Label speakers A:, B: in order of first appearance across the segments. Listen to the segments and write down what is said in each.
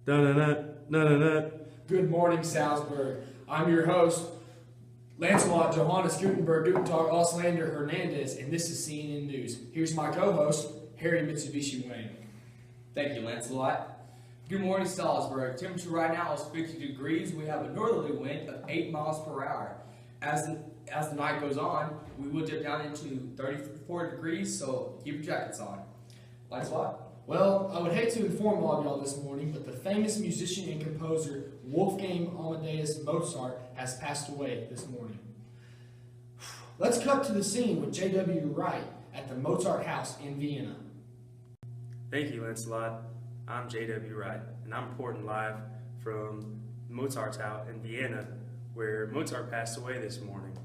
A: Da-na-na,
B: Good morning, Salzburg. I'm your host, Lancelot Johannes Gutenberg Guten Tag Auslander Hernandez, and this is CNN News. Here's my co-host, Harry Mitsubishi Wayne.
C: Thank you, Lancelot. Good morning, Salzburg. Temperature right now is 50 degrees. We have a northerly wind of 8 miles per hour. As the night goes on, we will dip down into 34 degrees, so keep your jackets on. Lancelot?
B: Well, I would hate to inform all of y'all this morning, but the famous musician and composer Wolfgang Amadeus Mozart has passed away this morning. Let's cut to the scene with J.W. Wright at the Mozart House in Vienna.
A: Thank you, Lancelot. I'm J.W. Wright, and I'm reporting live from Mozart's house in Vienna, where Mozart passed away this morning.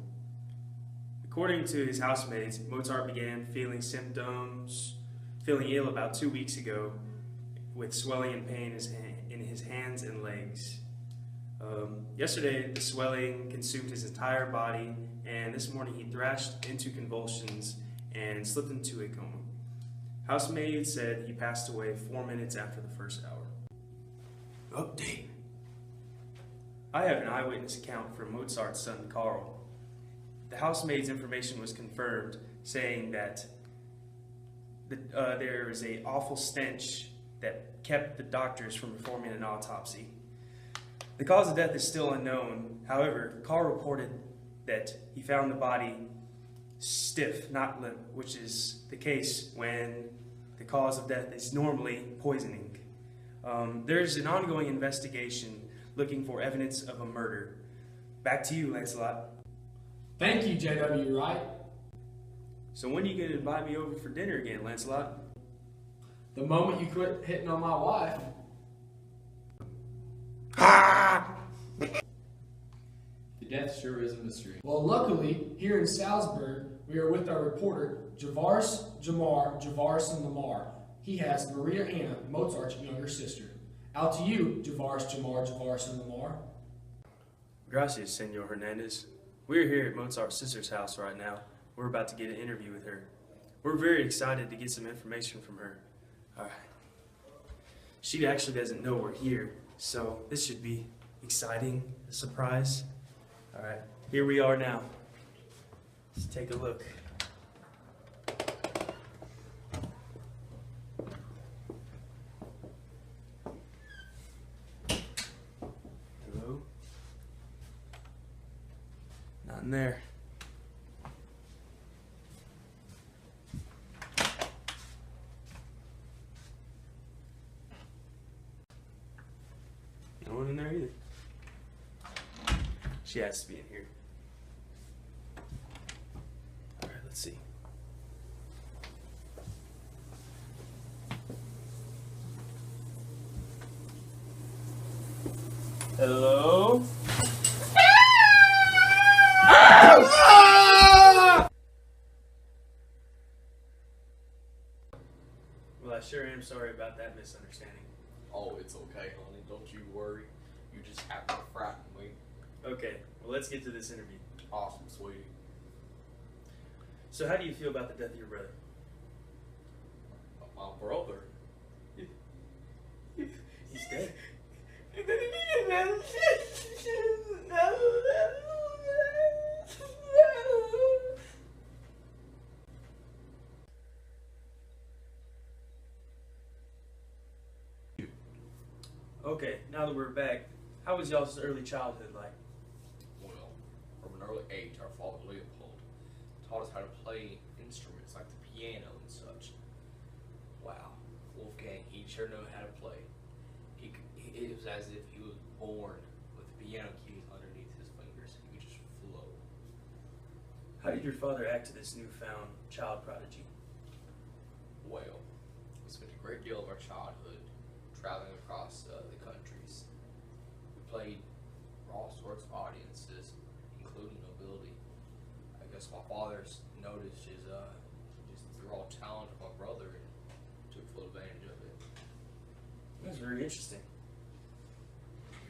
A: According to his housemates, Mozart began feeling ill about 2 weeks ago with swelling and pain in his hands and legs. Yesterday, the swelling consumed his entire body, and this morning he thrashed into convulsions and slipped into a coma. Housemaid said he passed away 4 minutes after the first hour. Update. I have an eyewitness account from Mozart's son, Karl. The housemaid's information was confirmed, saying that there was an awful stench that kept the doctors from performing an autopsy. The cause of death is still unknown. However, Karl reported that he found the body stiff, not limp, which is the case when the cause of death is normally poisoning. There's an ongoing investigation looking for evidence of a murder. Back to you, Lancelot.
B: Thank you, J.W. Wright.
A: So when are you going to invite me over for dinner again, Lancelot?
B: The moment you quit hitting on my wife.
C: The death sure is a mystery.
B: Well, luckily, here in Salzburg, we are with our reporter, Javaris and Lamar. He has Maria Anna, Mozart's younger sister. Out to you, Javaris and Lamar.
A: Gracias, Senor Hernandez. We're here at Mozart's sister's house right now. We're about to get an interview with her. We're very excited to get some information from her. Alright. She actually doesn't know we're here, so this should be exciting, a surprise. Alright, here we are now. Let's take a look. Hello? Not in there. No one in there either. She has to be in here. Alright, let's see. Hello? Well, I sure am sorry about that misunderstanding.
D: Oh, it's okay, honey. Don't you worry. You just have to frighten me.
A: Okay, well, let's get to this interview.
D: Awesome, sweetie.
A: So how do you feel about the death of your brother?
D: My brother?
A: He's dead. Okay, now that we're back, how was y'all's early childhood like?
D: Well, from an early age, our father Leopold taught us how to play instruments like the piano and such. Wow, Wolfgang, he sure knew how to play. It was as if he was born with the piano keys underneath his fingers. He could just flow.
A: How did your father act to this newfound child prodigy?
D: Well, we spent a great deal of our childhood traveling across the countries. We played for all sorts of audiences, including nobility. I guess my father's noticed his the raw talent of my brother and took full advantage of it.
A: That's very interesting.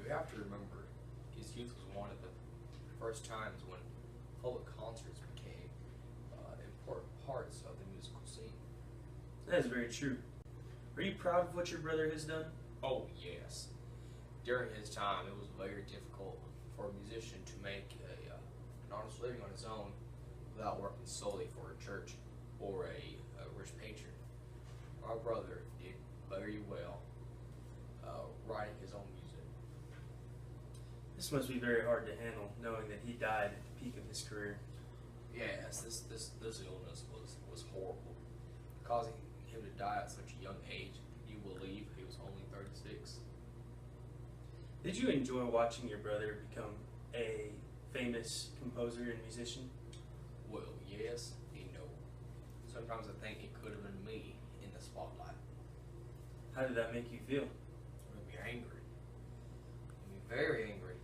D: You have to remember, his youth was one of the first times when public concerts became important parts of the musical scene.
A: That is very true. Are you proud of what your brother has done?
D: Oh yes, During his time, it was very difficult for a musician to make an honest living on his own without working solely for a church or a rich patron. Our brother did very well writing his own music.
A: This must be very hard to handle, knowing that he died at the peak of his career.
D: Yes, this illness was horrible, causing him to die at such a young age. You believe he was only 36.
A: Did you enjoy watching your brother become a famous composer and musician?
D: Well, yes and no. Sometimes I think it could have been me in the spotlight.
A: How did that make you feel?
D: It made me angry. It made me very angry.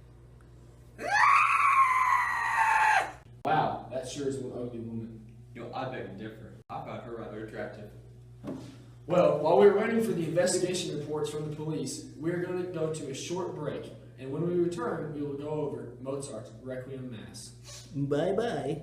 B: Wow, that sure is one ugly woman.
C: I beg to differ. I found her rather attractive.
B: Well, while we're waiting for the investigation reports from the police, we're going to go to a short break. And when we return, we will go over Mozart's Requiem Mass.
A: Bye-bye.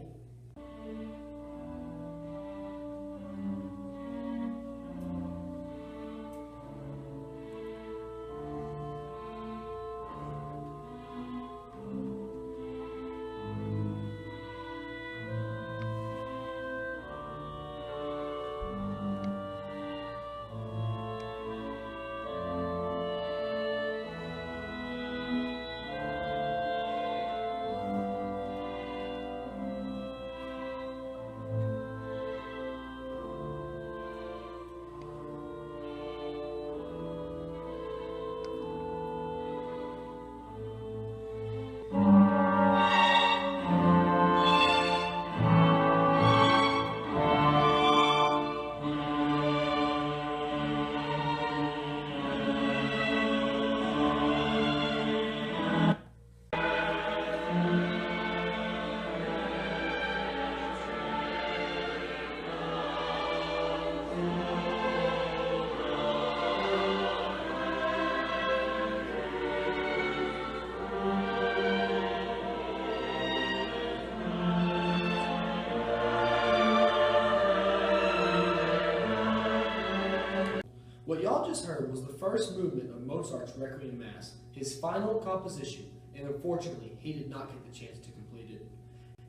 B: What y'all just heard was the first movement of Mozart's Requiem Mass, his final composition, and unfortunately, he did not get the chance to complete it.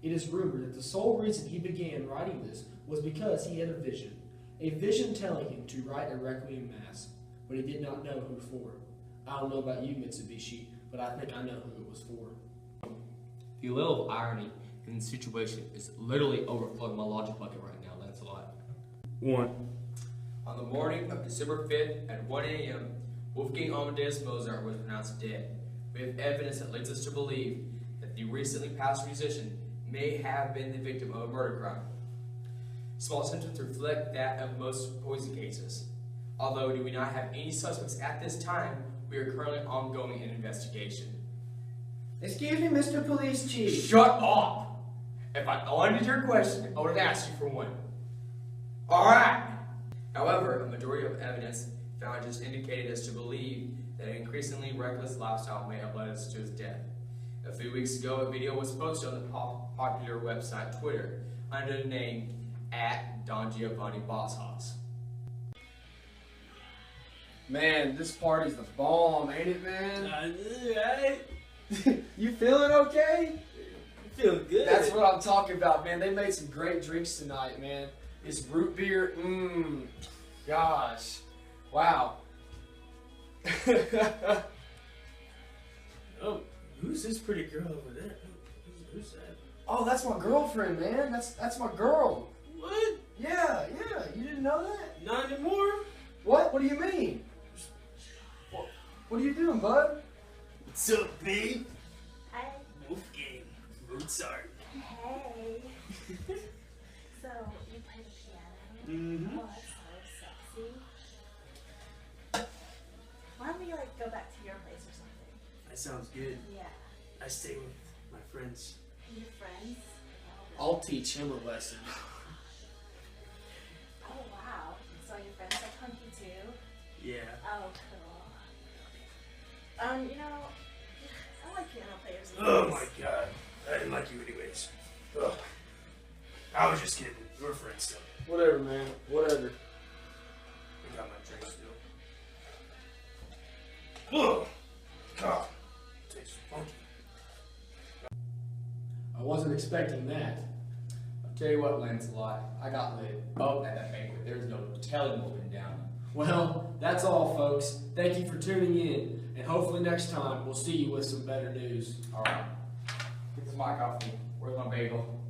B: It is rumored that the sole reason he began writing this was because he had a vision telling him to write a Requiem Mass, but he did not know who for. I don't know about you, Mitsubishi, but I think I know who it was for.
C: The level of irony in the situation is literally overflowing my logic bucket right now, Lancelot.
A: 1.
D: On the morning of December 5th at 1 a.m., Wolfgang Amadeus Mozart was pronounced dead. We have evidence that leads us to believe that the recently passed musician may have been the victim of a murder crime. Small symptoms reflect that of most poison cases. Although we do not have any suspects at this time, we are currently ongoing an investigation.
B: Excuse me, Mr. Police Chief.
D: Shut up! If I wanted your question, I would have asked you for one. Alright! However, a majority of evidence found just indicated us to believe that an increasingly reckless lifestyle may have led us to his death. A few weeks ago, a video was posted on the popular website Twitter under the name @DonGiovanniBossHouse.
B: Man, this party's the bomb, ain't it, man?
A: Right?
B: You feeling okay?
A: Feel good.
B: That's what I'm talking about, man. They made some great drinks tonight, man. This root beer, gosh, wow.
A: Oh, who's this pretty girl over there? Who's that?
B: Oh, that's my girlfriend, man. That's my girl.
A: What?
B: Yeah. You didn't know that?
A: Not anymore.
B: What? What do you mean? What are you doing, bud?
A: What's up, babe?
E: Hi.
A: Wolfgang Mozart.
E: Hey. So, you play the piano?
A: Mm-hmm.
E: Oh, that's so sexy. Why don't we, go back to your place or something?
A: That sounds good.
E: Yeah.
A: I stay with my friends.
E: Your friends?
B: I'll teach him a lesson.
E: Oh, wow. So your friends are hunky too?
A: Yeah.
E: Oh, cool. I like piano players.
A: Oh my god. I didn't like you anyways. Ugh. I was just kidding. We're friends still.
B: Whatever, man. Whatever.
A: I got my drink still. Ugh.
B: I wasn't expecting that.
C: I'll tell you what, Lancelot, I got lit up at that banquet. There's no telling what went down.
B: Well, that's all, folks. Thank you for tuning in, and hopefully next time we'll see you with some better news.
C: All right, get the mic off me. Where's my bagel?